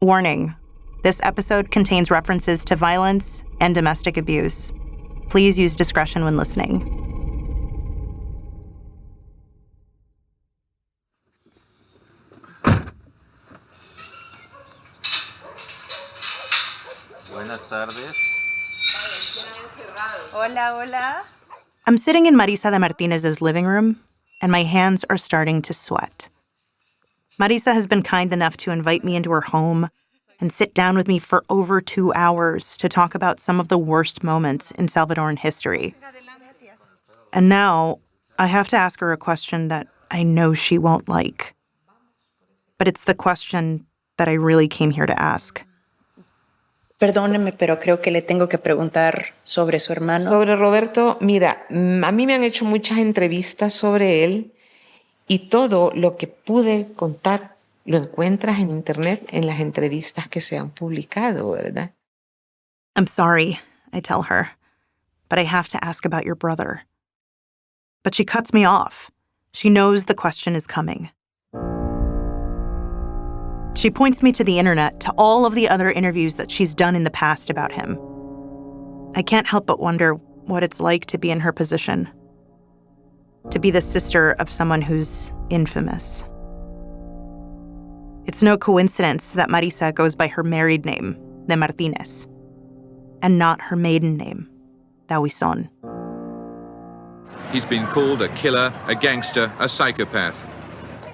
Warning, this episode contains references to violence and domestic abuse. Please use discretion when listening. Buenas tardes. Hola, hola. I'm sitting in Marisa de Martinez's living room, and my hands are starting to sweat. Marisa has been kind enough to invite me into her home and sit down with me for over 2 hours to talk about some of the worst moments in Salvadoran history. And now, I have to ask her a question that I know she won't like. But it's the question that I really came here to ask. Perdóneme, pero creo que le tengo que preguntar sobre su hermano. Sobre Roberto, mira, a mí me han hecho muchas entrevistas sobre él y todo lo que pude contar lo encuentras en internet en las entrevistas que se han publicado, ¿verdad? I'm sorry, I tell her, but I have to ask about your brother. But she cuts me off. She knows the question is coming. She points me to the internet, to all of the other interviews that she's done in the past about him. I can't help but wonder what it's like to be in her position. To be the sister of someone who's infamous. It's no coincidence that Marisa goes by her married name, de Martinez, and not her maiden name, Dawison. He's been called a killer, a gangster, a psychopath.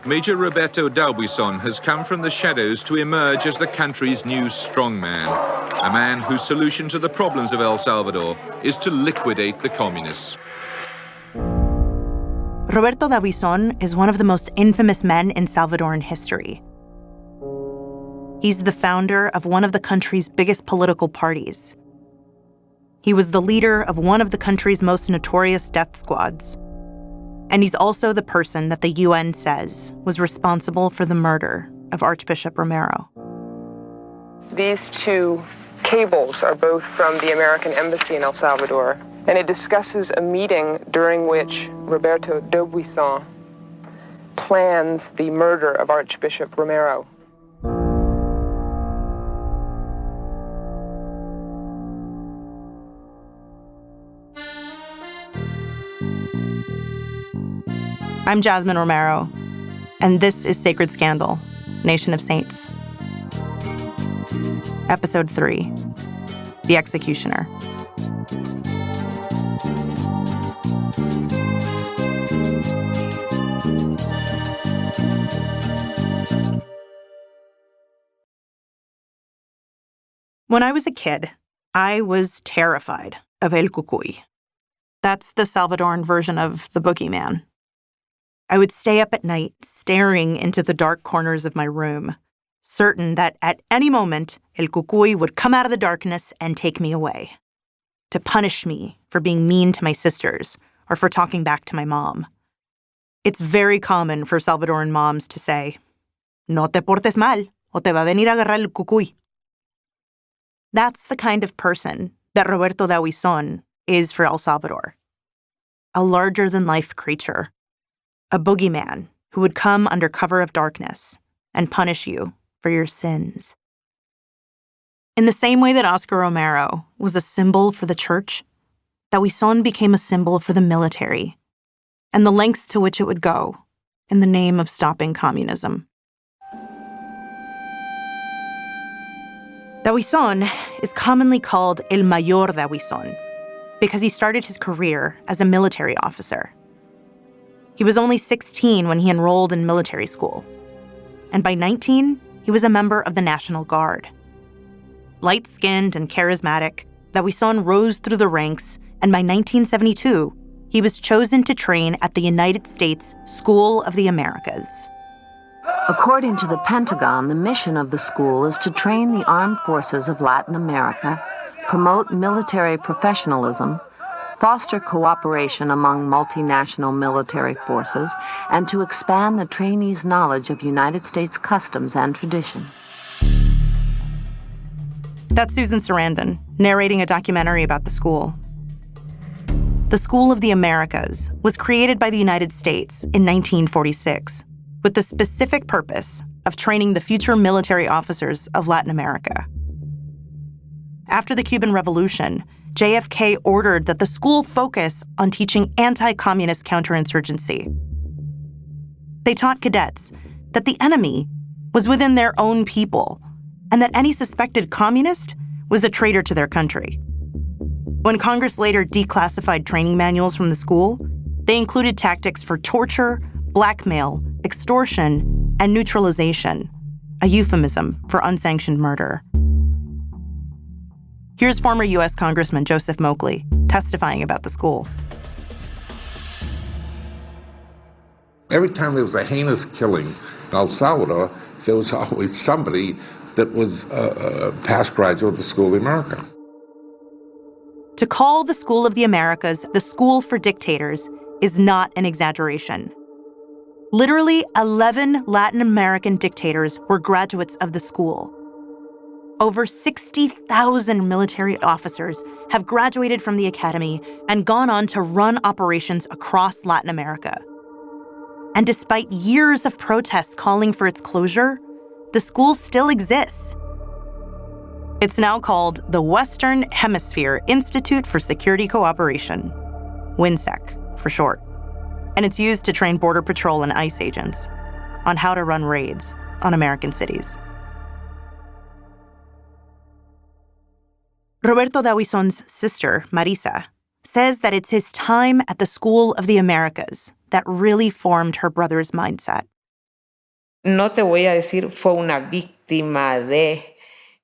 Major Roberto Dawison has come from the shadows to emerge as the country's new strongman, a man whose solution to the problems of El Salvador is to liquidate the communists. Roberto Dawison is one of the most infamous men in Salvadoran history. He's the founder of one of the country's biggest political parties. He was the leader of one of the country's most notorious death squads. And he's also the person that the UN says was responsible for the murder of Archbishop Romero. These two cables are both from the American Embassy in El Salvador, and it discusses a meeting during which Roberto Dawison plans the murder of Archbishop Romero. I'm Jasmine Romero, and this is Sacred Scandal, Nation of Saints. Episode 3, The Executioner. When I was a kid, I was terrified of El Cucuy. That's the Salvadoran version of the boogeyman. I would stay up at night, staring into the dark corners of my room, certain that at any moment, El Cucuy would come out of the darkness and take me away, to punish me for being mean to my sisters or for talking back to my mom. It's very common for Salvadoran moms to say, "No te portes mal, o te va a venir a agarrar el Cucuy." That's the kind of person that Roberto Dawison is for El Salvador. A larger-than-life creature. A boogeyman who would come under cover of darkness and punish you for your sins. In the same way that Oscar Romero was a symbol for the church, Dawison became a symbol for the military and the lengths to which it would go in the name of stopping communism. Dawison is commonly called El Mayor Dawison because he started his career as a military officer. He was only 16 when he enrolled in military school. And by 19, he was a member of the National Guard. Light-skinned and charismatic, Dawison rose through the ranks, and by 1972, he was chosen to train at the United States School of the Americas. According to the Pentagon, the mission of the school is to train the armed forces of Latin America, promote military professionalism, foster cooperation among multinational military forces, and to expand the trainees' knowledge of United States customs and traditions. That's Susan Sarandon, narrating a documentary about the school. The School of the Americas was created by the United States in 1946 with the specific purpose of training the future military officers of Latin America. After the Cuban Revolution, JFK ordered that the school focus on teaching anti-communist counterinsurgency. They taught cadets that the enemy was within their own people and that any suspected communist was a traitor to their country. When Congress later declassified training manuals from the school, they included tactics for torture, blackmail, extortion, and neutralization, a euphemism for unsanctioned murder. Here's former U.S. Congressman Joseph Moakley testifying about the school. Every time there was a heinous killing in El Salvador, there was always somebody that was a past graduate of the School of the America. To call the School of the Americas the school for dictators is not an exaggeration. Literally 11 Latin American dictators were graduates of the school. Over 60,000 military officers have graduated from the academy and gone on to run operations across Latin America. And despite years of protests calling for its closure, the school still exists. It's now called the Western Hemisphere Institute for Security Cooperation, WHINSEC for short. And it's used to train Border Patrol and ICE agents on how to run raids on American cities. Roberto D'Aubuison's sister, Marisa, says that it's his time at the School of the Americas that really formed her brother's mindset. No te voy a decir fue una víctima de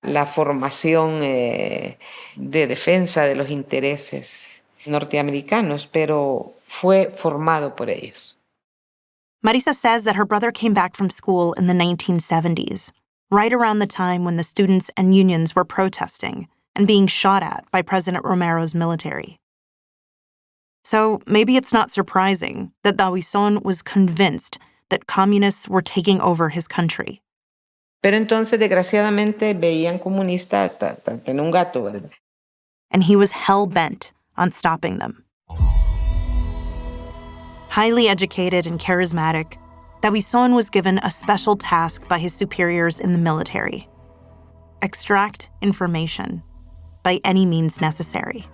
la formación de defensa de los intereses norteamericanos, pero fue formado por ellos. Marisa says that her brother came back from school in the 1970s, right around the time when the students and unions were protesting and being shot at by President Romero's military. So maybe it's not surprising that D'Aubuison was convinced that communists were taking over his country. Pero entonces, desgraciadamente, veían comunista en un gato, ¿verdad? And he was hell-bent on stopping them. Highly educated and charismatic, D'Aubuison was given a special task by his superiors in the military: extract information by any means necessary.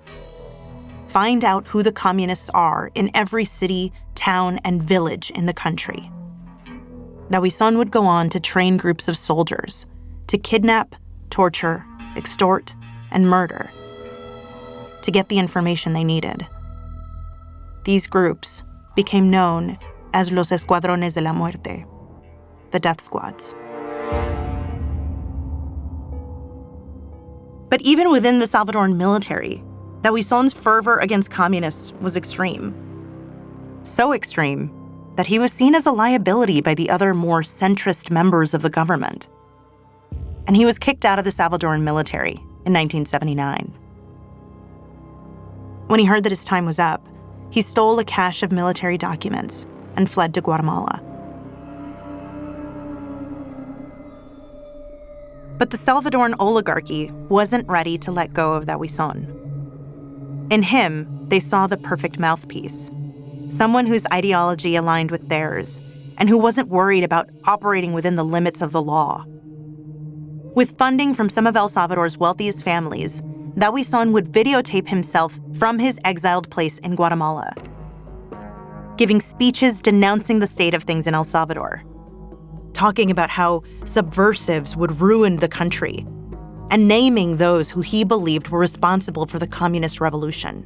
Find out who the communists are in every city, town, and village in the country. D'Aubuison would go on to train groups of soldiers to kidnap, torture, extort, and murder to get the information they needed. These groups became known as los Escuadrones de la Muerte, the death squads. But even within the Salvadoran military, D'Aubuison's fervor against communists was extreme. So extreme that he was seen as a liability by the other more centrist members of the government. And he was kicked out of the Salvadoran military in 1979. When he heard that his time was up, he stole a cache of military documents and fled to Guatemala. But the Salvadoran oligarchy wasn't ready to let go of D'Aubuison. In him, they saw the perfect mouthpiece, someone whose ideology aligned with theirs and who wasn't worried about operating within the limits of the law. With funding from some of El Salvador's wealthiest families, D'Aubuison would videotape himself from his exiled place in Guatemala, giving speeches denouncing the state of things in El Salvador, talking about how subversives would ruin the country, and naming those who he believed were responsible for the communist revolution.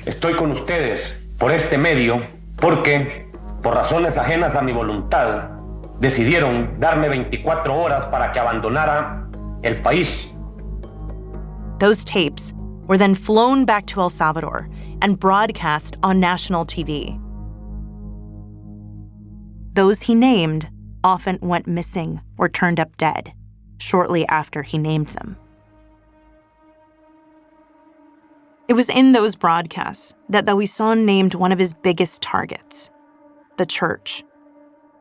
Estoy con ustedes por este medio porque, por razones ajenas a mi voluntad, decidieron darme 24 horas para que abandonara el país. Those tapes were then flown back to El Salvador and broadcast on national TV. Those he named often went missing or turned up dead shortly after he named them. It was in those broadcasts that D'Aubuison named one of his biggest targets, the church.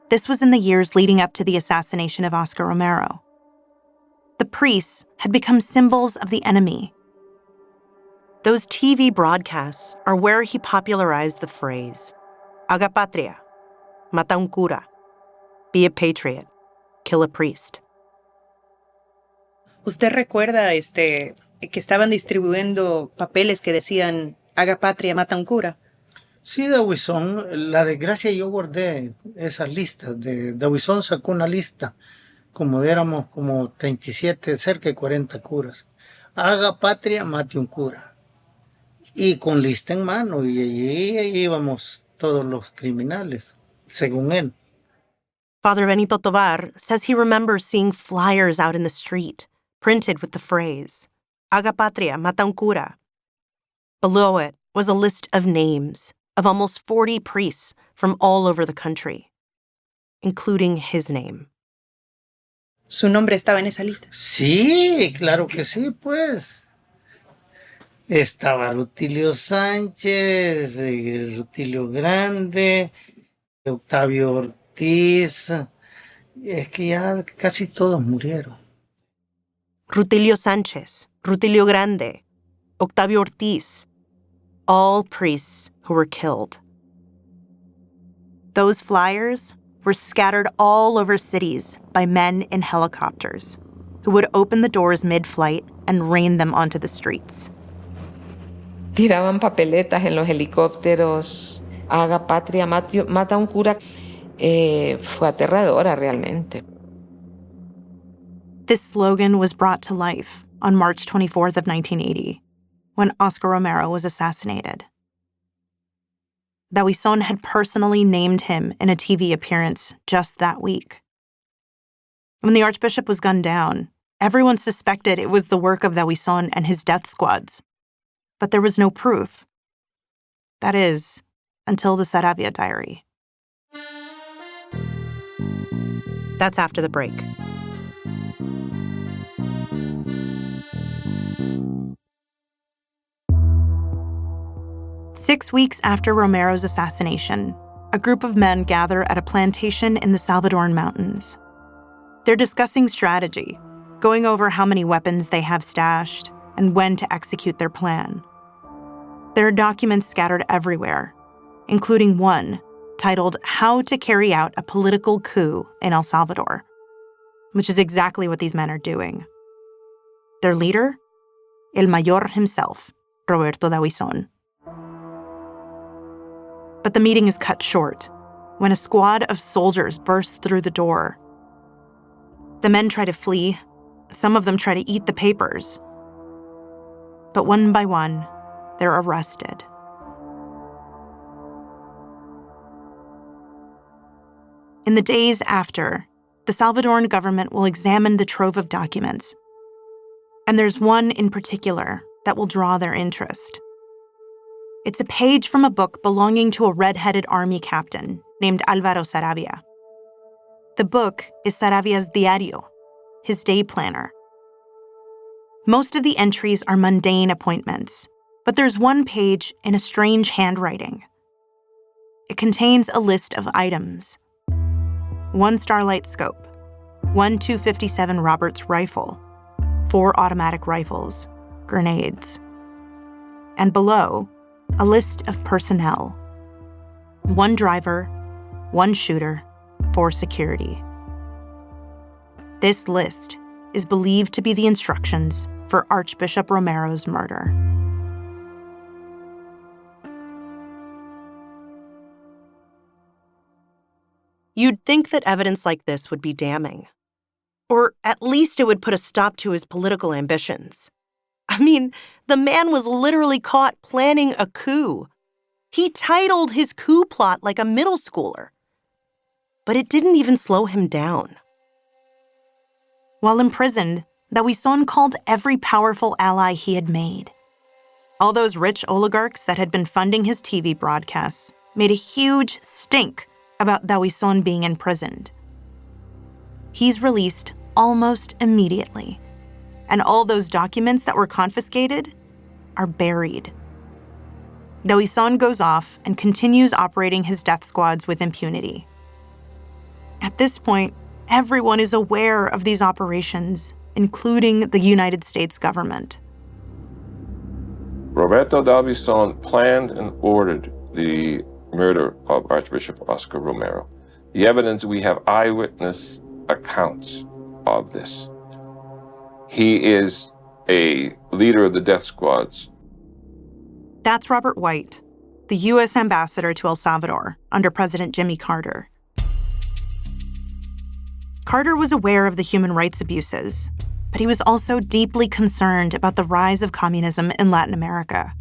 This was in the years leading up to the assassination of Oscar Romero. The priests had become symbols of the enemy. Those TV broadcasts are where he popularized the phrase, haga patria, mata un cura, be a patriot, kill a priest. ¿Usted recuerda que estaban distribuyendo papeles que decían haga patria, mata un cura? Sí, Dawison, la desgracia yo guardé esas listas. Dawison sacó una lista, como éramos como 37, cerca de 40 curas. Haga patria, mate un cura. Y con lista en mano, y allí íbamos todos los criminales, según él. Father Benito Tovar says he remembers seeing flyers out in the street, printed with the phrase, Haga patria, mata un cura. Below it was a list of names of almost 40 priests from all over the country, including his name. ¿Su nombre estaba en esa lista? Sí, claro que sí, pues. Estaba Rutilio Sánchez, Rutilio Grande, Octavio Ortiz. Es que ya casi todos murieron. Rutilio Sánchez, Rutilio Grande, Octavio Ortiz, all priests who were killed. Those flyers were scattered all over cities by men in helicopters who would open the doors mid-flight and rain them onto the streets. Tiraban papeletas en los helicópteros, haga patria, mata un cura. Fue aterradora realmente. This slogan was brought to life on March 24th of 1980, when Oscar Romero was assassinated. Dawison had personally named him in a TV appearance just that week. When the Archbishop was gunned down, everyone suspected it was the work of Dawison and his death squads. But there was no proof. That is, until the Saravia diary. That's after the break. Six weeks after Romero's assassination, a group of men gather at a plantation in the Salvadoran mountains. They're discussing strategy, going over how many weapons they have stashed and when to execute their plan. There are documents scattered everywhere, including one titled How to Carry Out a Political Coup in El Salvador, which is exactly what these men are doing. Their leader? El Mayor himself, Roberto Dawison. But the meeting is cut short when a squad of soldiers bursts through the door. The men try to flee. Some of them try to eat the papers. But one by one, they're arrested. In the days after, the Salvadoran government will examine the trove of documents. And there's one in particular that will draw their interest. It's a page from a book belonging to a red-headed army captain named Alvaro Saravia. The book is Saravia's diario, his day planner. Most of the entries are mundane appointments, but there's one page in a strange handwriting. It contains a list of items. 1 Starlight scope, 1 .257 Roberts rifle, 4 automatic rifles, grenades. And below, a list of personnel. 1 driver, 1 shooter, 4 security. This list is believed to be the instructions for Archbishop Romero's murder. You'd think that evidence like this would be damning. Or at least it would put a stop to his political ambitions. I mean, the man was literally caught planning a coup. He titled his coup plot like a middle schooler. But it didn't even slow him down. While imprisoned, Dawison called every powerful ally he had made. All those rich oligarchs that had been funding his TV broadcasts made a huge stink about Dawison being imprisoned. He's released almost immediately. And all those documents that were confiscated are buried. Dawison goes off and continues operating his death squads with impunity. At this point, everyone is aware of these operations, including the United States government. Roberto Dawison planned and ordered the murder of Archbishop Oscar Romero. The evidence, we have eyewitness accounts of this. He is a leader of the death squads. That's Robert White, the U.S. ambassador to El Salvador under President Jimmy Carter. Carter was aware of the human rights abuses, but he was also deeply concerned about the rise of communism in Latin America.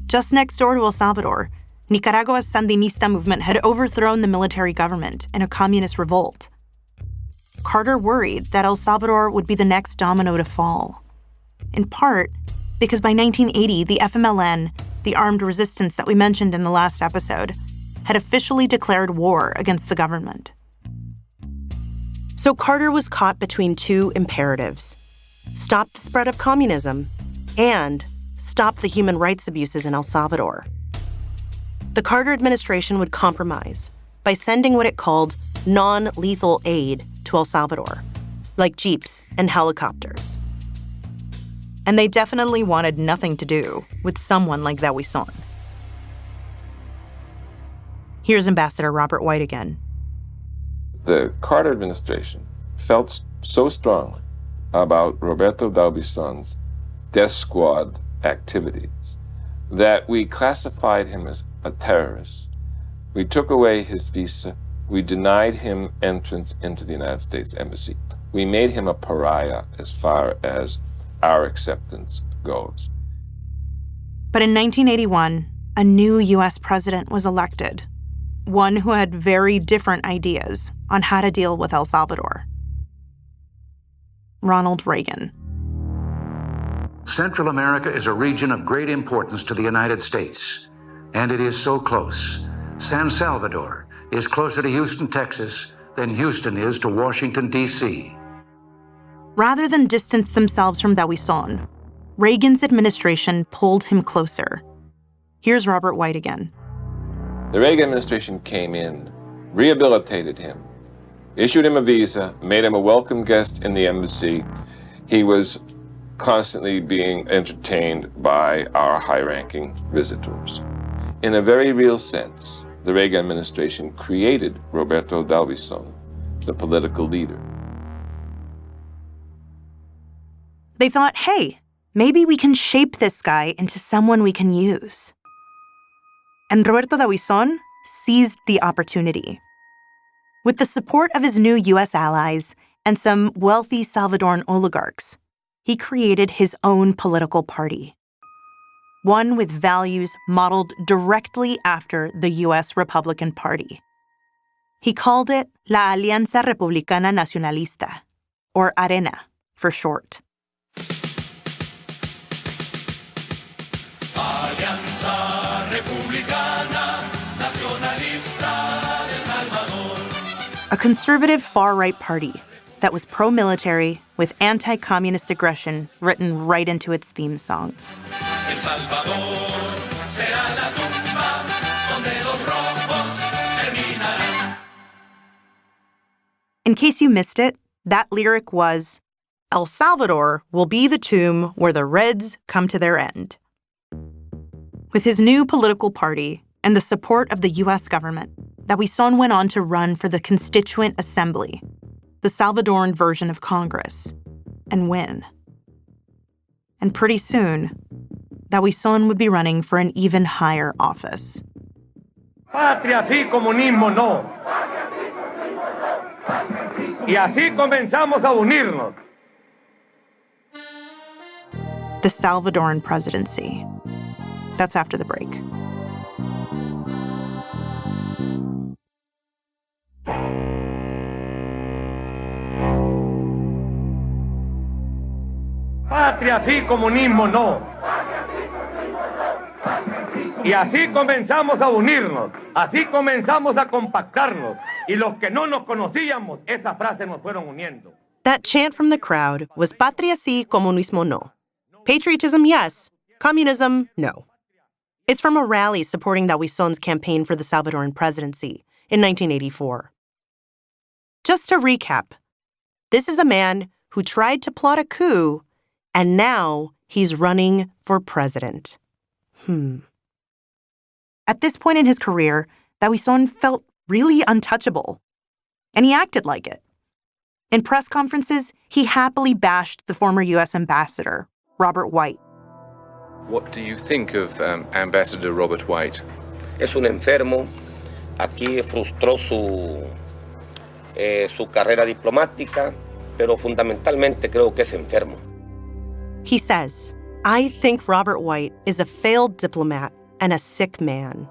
Just next door to El Salvador, Nicaragua's Sandinista movement had overthrown the military government in a communist revolt. Carter worried that El Salvador would be the next domino to fall, in part because by 1980, the FMLN, the armed resistance that we mentioned in the last episode, had officially declared war against the government. So Carter was caught between two imperatives: stop the spread of communism and stop the human rights abuses in El Salvador. The Carter administration would compromise by sending what it called non-lethal aid to El Salvador, like jeeps and helicopters. And they definitely wanted nothing to do with someone like Dawison. Here's Ambassador Robert White again. The Carter administration felt so strongly about Roberto Dawson's death squad activities that we classified him as a terrorist. We took away his visa. We denied him entrance into the United States Embassy. We made him a pariah as far as our acceptance goes. But in 1981, a new U.S. president was elected, one who had very different ideas on how to deal with El Salvador. Ronald Reagan. Central America is a region of great importance to the United States, and it is so close. San Salvador is closer to Houston, Texas, than Houston is to Washington, D.C. Rather than distance themselves from Dawson, Reagan's administration pulled him closer. Here's Robert White again. The Reagan administration came in, rehabilitated him, issued him a visa, made him a welcome guest in the embassy. He was constantly being entertained by our high-ranking visitors. In a very real sense, the Reagan administration created Roberto Dawson, the political leader. They thought, hey, maybe we can shape this guy into someone we can use. And Roberto Dawson seized the opportunity. With the support of his new U.S. allies and some wealthy Salvadoran oligarchs, he created his own political party, one with values modeled directly after the U.S. Republican Party. He called it La Alianza Republicana Nacionalista, or ARENA for short. Alianza Republicana Nacionalista de Salvador. A conservative far-right party that was pro-military with anti-communist aggression written right into its theme song. El Salvador será la tumba donde los rojos terminarán. In case you missed it, that lyric was, El Salvador will be the tomb where the Reds come to their end. With his new political party and the support of the U.S. government, Dawson went on to run for the Constituent Assembly, the Salvadoran version of Congress, and win. And pretty soon, Dawson would be running for an even higher office. Patria sí, comunismo no. Y así comenzamos a unirnos. The Salvadoran presidency. That's after the break. Patria sí, comunismo no. Y así comenzamos a unirnos, así comenzamos a compactarnos. Y los que no nos conocíamos, esa frase nos fueron uniendo. That chant from the crowd was Patria sí, comunismo no. Patriotism, yes. Communism, no. It's from a rally supporting Dawson's campaign for the Salvadoran presidency in 1984. Just to recap, this is a man who tried to plot a coup, and now he's running for president. At this point in his career, Dawson felt really untouchable, and he acted like it. In press conferences, he happily bashed the former U.S. ambassador, Robert White. What do you think of Ambassador Robert White? Es un enfermo. Aquí frustró su carrera diplomática, pero fundamentalmente creo que es enfermo. He says, I think Robert White is a failed diplomat and a sick man.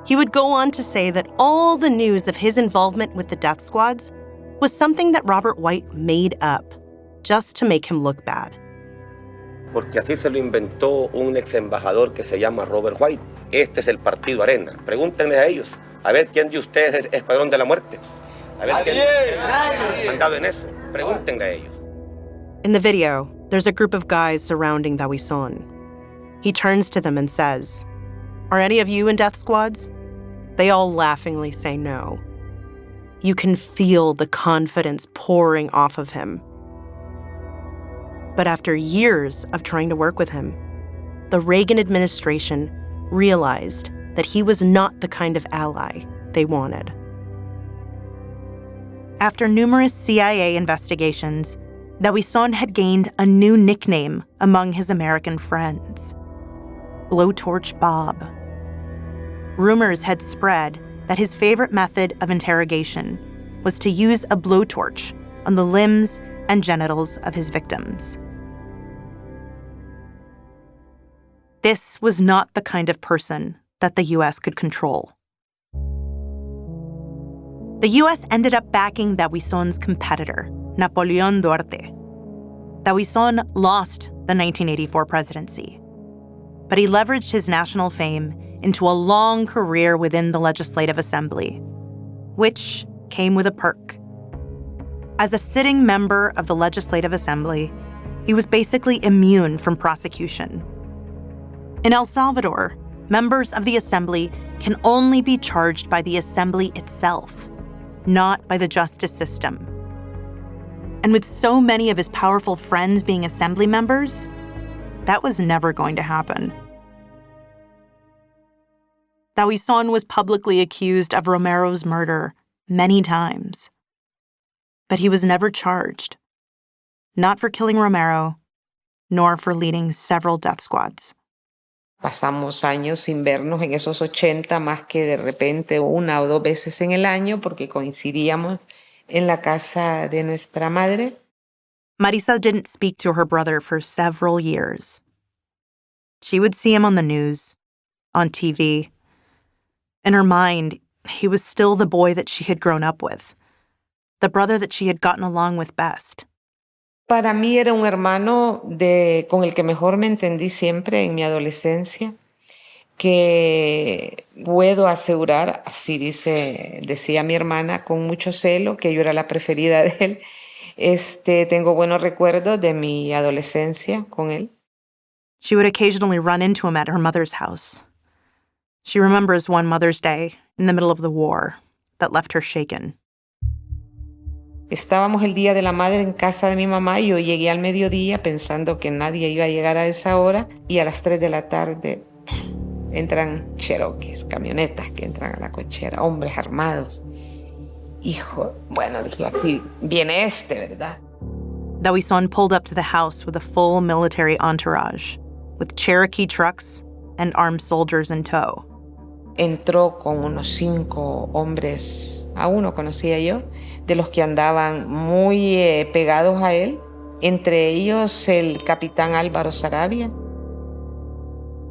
He would go on to say that all the news of his involvement with the death squads was something that Robert White made up, just to make him look bad. Porque así se lo inventó un ex embajador que se llama Robert White. Este es el Partido Arena. Pregúntenle a ellos, a ver quién de ustedes es Escuadrón de la Muerte. A ver quién ha andado en eso. Pregúntenle a ellos. In the video, there's a group of guys surrounding Dawison. He turns to them and says, "Are any of you in death squads?" They all laughingly say no. You can feel the confidence pouring off of him. But after years of trying to work with him, the Reagan administration realized that he was not the kind of ally they wanted. After numerous CIA investigations, Dawison had gained a new nickname among his American friends, Blowtorch Bob. Rumors had spread that his favorite method of interrogation was to use a blowtorch on the limbs and genitals of his victims. This was not the kind of person that the U.S. could control. The U.S. ended up backing Dawison's competitor, Napoleon Duarte. Dawison lost the 1984 presidency, but he leveraged his national fame into a long career within the Legislative Assembly, which came with a perk. As a sitting member of the Legislative Assembly, he was basically immune from prosecution. In El Salvador, members of the Assembly can only be charged by the Assembly itself, not by the justice system. And with so many of his powerful friends being Assembly members, that was never going to happen. Dawison was publicly accused of Romero's murder many times, but he was never charged, not for killing Romero, nor for leading several death squads. Pasamos años sin vernos en esos 80, más que de repente una o dos veces en el año, porque coincidíamos en la casa de nuestra madre. Marisa didn't speak to her brother for several years. She would see him on the news, on TV. In her mind, he was still the boy that she had grown up with, the brother that she had gotten along with best. Para mí era un hermano con el que mejor me entendí siempre en mi adolescencia, que puedo asegurar, así decía mi hermana con mucho celo, que yo era la preferida de él. Tengo buenos recuerdos de mi adolescencia con él. She would occasionally run into him at her mother's house. She remembers one Mother's Day in the middle of the war that left her shaken. Estábamos el Día de la Madre en casa de mi mamá y yo llegué al mediodía pensando que nadie iba a llegar a esa hora y a las 3 de la tarde entran Cherokees, camionetas que entran a la cochera, hombres armados. Hijo, bueno, dije, aquí viene ¿verdad? Dawison pulled up to the house with a full military entourage, with Cherokee trucks and armed soldiers in tow. Entró con unos 5 hombres, a uno conocía yo, de los que andaban muy pegados a él, entre ellos el capitán Álvaro Saravia.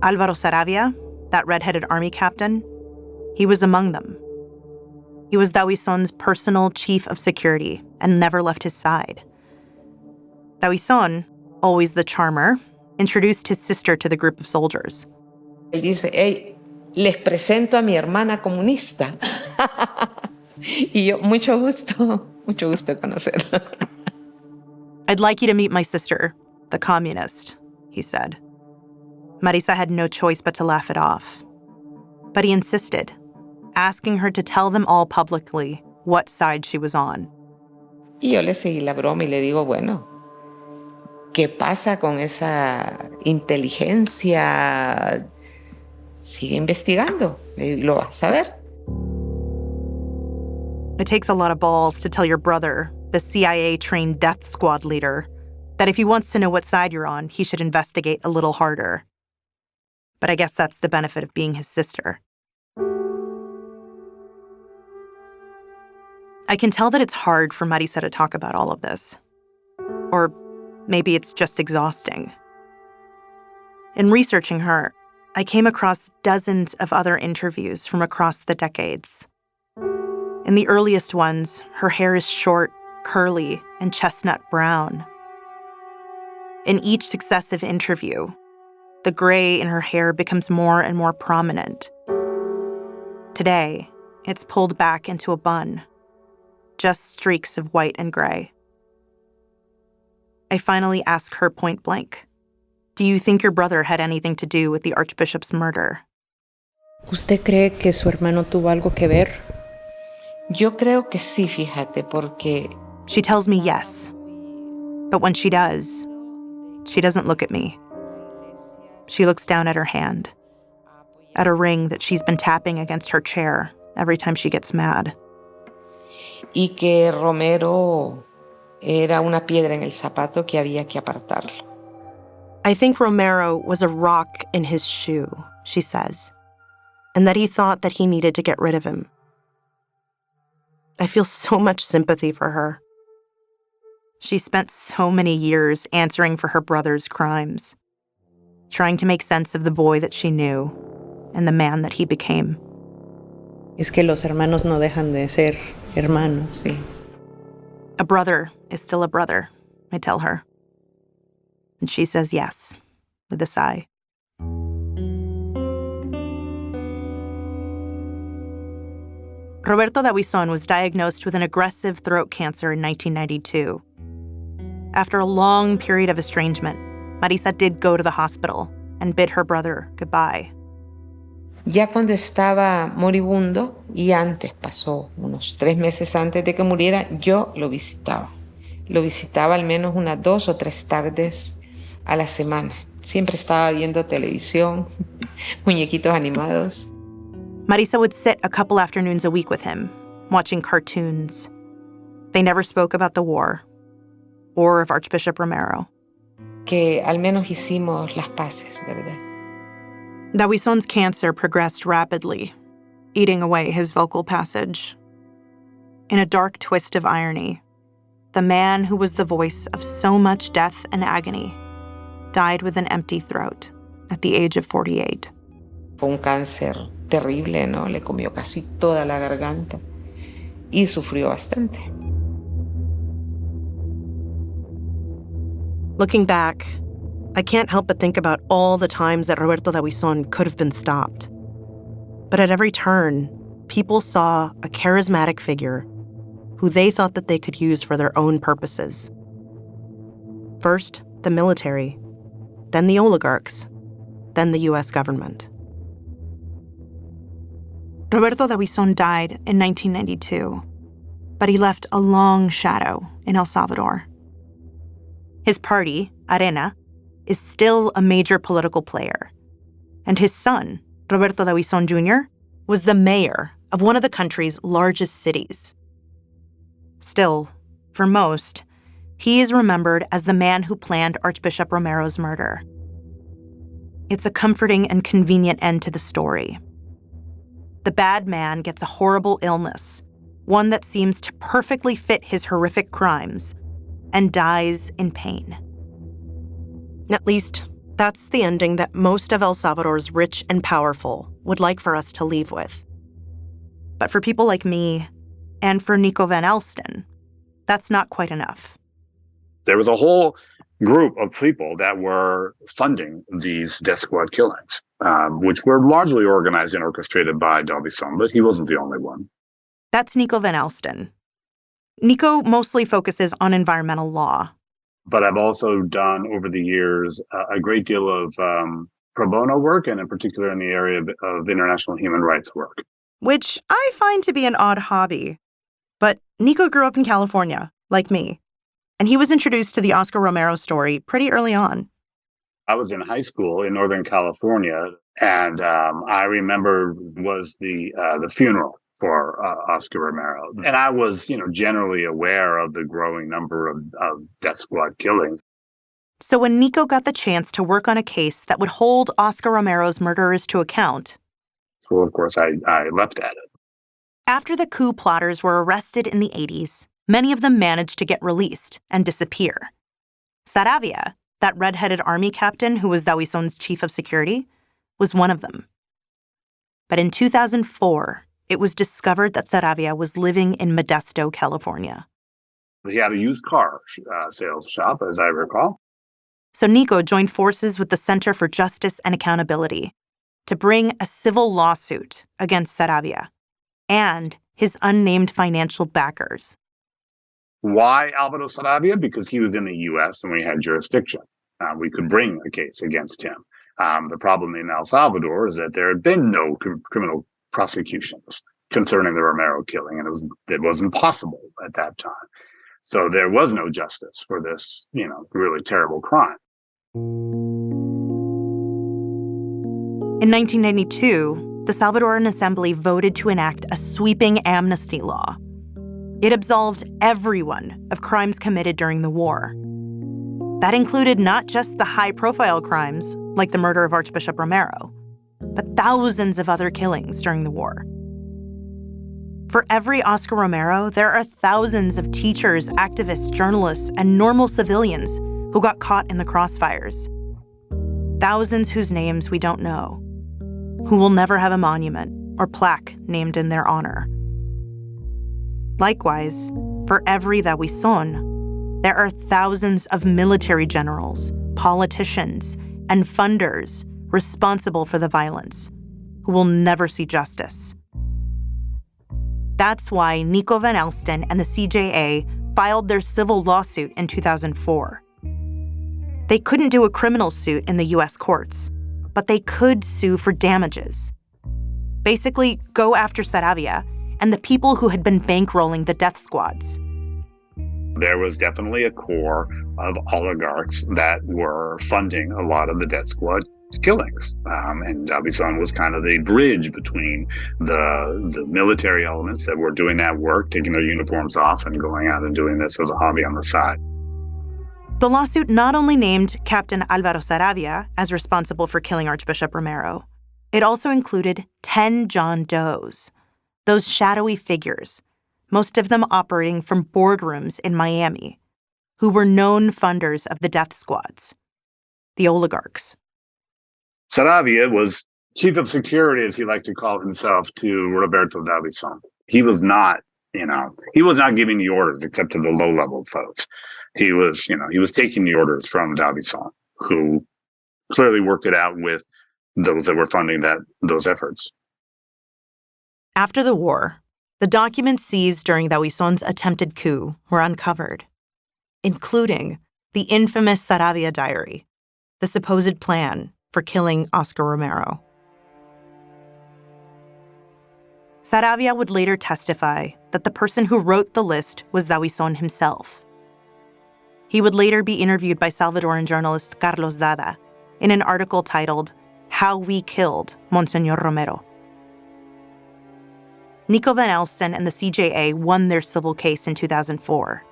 Álvaro Saravia, that red-headed army captain, he was among them. He was Dawison's personal chief of security and never left his side. Dawison, always the charmer, introduced his sister to the group of soldiers. Él dice, hey, les presento a mi hermana comunista. Y yo, mucho gusto conocerla. I'd like you to meet my sister, the communist, he said. Marisa had no choice but to laugh it off. But he insisted, asking her to tell them all publicly what side she was on. Y yo le seguí la broma y le digo, bueno, ¿qué pasa con esa inteligencia? Sigue investigando, lo vas a ver. It takes a lot of balls to tell your brother the CIA-trained death squad leader, that if he wants to know what side you're on, he should investigate a little harder. But I guess that's the benefit of being his sister. I can tell that it's hard for Marisa to talk about all of this. Or maybe it's just exhausting. In researching her, I came across dozens of other interviews from across the decades. In the earliest ones, her hair is short, curly, and chestnut brown. In each successive interview, the gray in her hair becomes more and more prominent. Today, it's pulled back into a bun, just streaks of white and gray. I finally ask her point blank, do you think your brother had anything to do with the Archbishop's murder? ¿Usted cree que su hermano tuvo algo que ver? Yo creo que sí, fíjate, porque... She tells me yes. But when she does, she doesn't look at me. She looks down at her hand, at a ring that she's been tapping against her chair every time she gets mad. Y que Romero era una piedra en el zapato que había que apartarlo. I think Romero was a rock in his shoe, she says, and that he thought that he needed to get rid of him. I feel so much sympathy for her. She spent so many years answering for her brother's crimes, trying to make sense of the boy that she knew and the man that he became. Es que los hermanos no dejan de ser hermanos, sí. A brother is still a brother, I tell her. And she says yes, with a sigh. Roberto Dawison was diagnosed with an aggressive throat cancer in 1992. After a long period of estrangement, Marisa did go to the hospital and bid her brother goodbye. Ya cuando estaba moribundo, y antes pasó unos 3 meses antes de que muriera, yo lo visitaba. Lo visitaba al menos unas 2 o 3 tardes a la semana. Siempre estaba viendo televisión, muñequitos animados. Marisa would sit a couple afternoons a week with him, watching cartoons. They never spoke about the war or of Archbishop Romero. Que al menos hicimos las paces, ¿verdad? Dawison's cancer progressed rapidly, eating away his vocal passage. In a dark twist of irony, the man who was the voice of so much death and agony died with an empty throat at the age of 48. Fue un cáncer terrible, ¿no? Le comió casi toda la garganta y sufrió bastante. Looking back, I can't help but think about all the times that Roberto Dawison could have been stopped. But at every turn, people saw a charismatic figure who they thought that they could use for their own purposes. First, the military, then the oligarchs, then the U.S. government. Roberto Dawison died in 1992, but he left a long shadow in El Salvador. His party, Arena, is still a major political player, and his son, Roberto Dawison Jr., was the mayor of one of the country's largest cities. Still, for most, he is remembered as the man who planned Archbishop Romero's murder. It's a comforting and convenient end to the story. The bad man gets a horrible illness, one that seems to perfectly fit his horrific crimes, and dies in pain. At least, that's the ending that most of El Salvador's rich and powerful would like for us to leave with. But for people like me, and for Nico Van Alsten, that's not quite enough. There was a whole group of people that were funding these death squad killings, which were largely organized and orchestrated by Dawison, but he wasn't the only one. That's Nico Van Alsten. Nico mostly focuses on environmental law. But I've also done, over the years, a great deal of pro bono work, and in particular in the area of international human rights work. Which I find to be an odd hobby. But Nico grew up in California, like me, and he was introduced to the Oscar Romero story pretty early on. I was in high school in Northern California, and I remember was the funeral for Oscar Romero. And I was, generally aware of the growing number of death squad killings. So when Nico got the chance to work on a case that would hold Oscar Romero's murderers to account, so of course I leapt at it. After the coup plotters were arrested in the 80s, many of them managed to get released and disappear. Saravia, that red-headed army captain who was Daweson's chief of security, was one of them. But in 2004, it was discovered that Saravia was living in Modesto, California. He had a used car sales shop, as I recall. So Nico joined forces with the Center for Justice and Accountability to bring a civil lawsuit against Saravia and his unnamed financial backers. Why Alvaro Saravia? Because he was in the U.S. and we had jurisdiction. We could bring a case against him. The problem in El Salvador is that there had been no criminal prosecutions concerning the Romero killing, and it was impossible at that time. So there was no justice for this, really terrible crime. In 1992, the Salvadoran Assembly voted to enact a sweeping amnesty law. It absolved everyone of crimes committed during the war. That included not just the high-profile crimes, like the murder of Archbishop Romero, but thousands of other killings during the war. For every Oscar Romero, there are thousands of teachers, activists, journalists, and normal civilians who got caught in the crossfires. Thousands whose names we don't know, who will never have a monument or plaque named in their honor. Likewise, for every Dawison, there are thousands of military generals, politicians, and funders responsible for the violence, who will never see justice. That's why Nico Van Elsten and the CJA filed their civil lawsuit in 2004. They couldn't do a criminal suit in the U.S. courts, but they could sue for damages. Basically, go after Saravia and the people who had been bankrolling the death squads. There was definitely a core of oligarchs that were funding a lot of the death squad killings. And Dawson was kind of the bridge between the military elements that were doing that work, taking their uniforms off and going out and doing this as a hobby on the side. The lawsuit not only named Captain Alvaro Saravia as responsible for killing Archbishop Romero, it also included 10 John Does, those shadowy figures, most of them operating from boardrooms in Miami, who were known funders of the death squads, the oligarchs. Saravia was chief of security, as he liked to call himself, to Roberto Dawson. He was not, he was not giving the orders except to the low-level folks. He was taking the orders from Dawson, who clearly worked it out with those that were funding those efforts. After the war, the documents seized during Dawson's attempted coup were uncovered, including the infamous Saravia diary, the supposed plan for killing Oscar Romero. Saravia would later testify that the person who wrote the list was Dawson himself. He would later be interviewed by Salvadoran journalist Carlos Dada in an article titled, "How We Killed Monsignor Romero." Nico Van Elsten and the CJA won their civil case in 2004.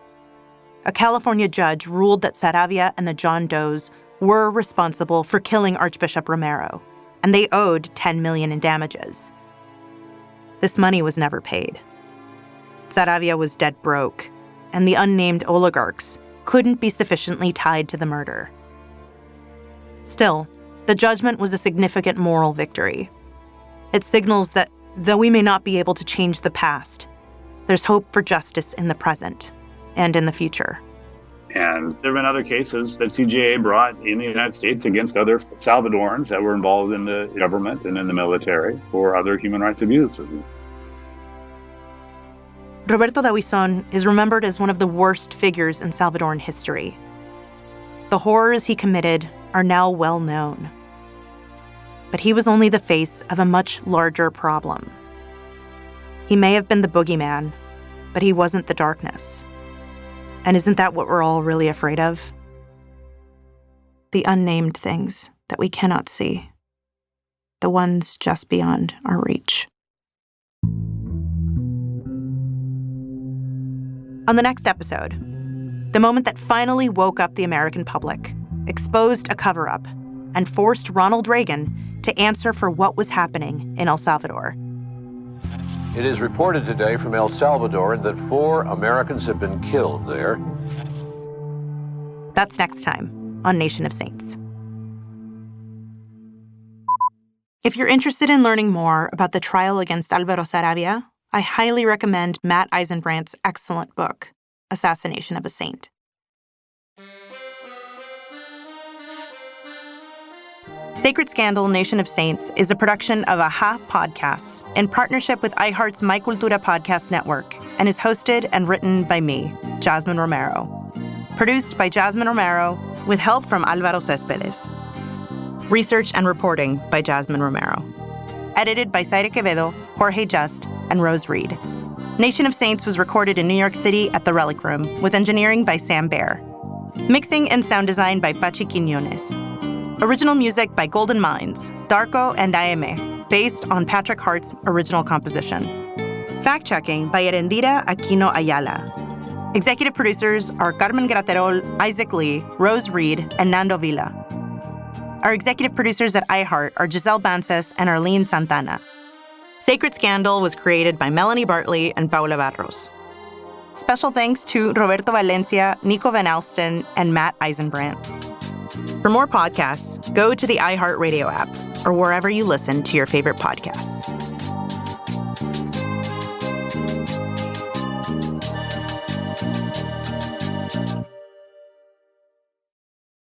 A California judge ruled that Saravia and the John Does were responsible for killing Archbishop Romero, and they owed $10 million in damages. This money was never paid. Saravia was dead broke, and the unnamed oligarchs couldn't be sufficiently tied to the murder. Still, the judgment was a significant moral victory. It signals that though we may not be able to change the past, there's hope for justice in the present and in the future. And there have been other cases that CJA brought in the United States against other Salvadorans that were involved in the government and in the military for other human rights abuses. Roberto Dawson is remembered as one of the worst figures in Salvadoran history. The horrors he committed are now well known. But he was only the face of a much larger problem. He may have been the boogeyman, but he wasn't the darkness. And isn't that what we're all really afraid of? The unnamed things that we cannot see. The ones just beyond our reach. On the next episode, the moment that finally woke up the American public, exposed a cover-up, and forced Ronald Reagan to answer for what was happening in El Salvador. It is reported today from El Salvador that 4 Americans have been killed there. That's next time on Nation of Saints. If you're interested in learning more about the trial against Álvaro Saravia, I highly recommend Matt Eisenbrandt's excellent book, Assassination of a Saint. Sacred Scandal, Nation of Saints is a production of AHA Podcasts in partnership with iHeart's My Cultura podcast network and is hosted and written by me, Jasmine Romero. Produced by Jasmine Romero with help from Álvaro Céspedes. Research and reporting by Jasmine Romero. Edited by Zaire Quevedo, Jorge Just, and Rose Reed. Nation of Saints was recorded in New York City at the Relic Room with engineering by Sam Baer. Mixing and sound design by Pachi Quiñones. Original music by Golden Minds, Darko and Aime, based on Patrick Hart's original composition. Fact-checking by Erendira Aquino Ayala. Executive producers are Carmen Graterol, Isaac Lee, Rose Reed, and Nando Villa. Our executive producers at iHeart are Giselle Bances and Arlene Santana. Sacred Scandal was created by Melanie Bartley and Paula Barros. Special thanks to Roberto Valencia, Nico Van Alsten, and Matt Eisenbrandt. For more podcasts, go to the iHeartRadio app or wherever you listen to your favorite podcasts.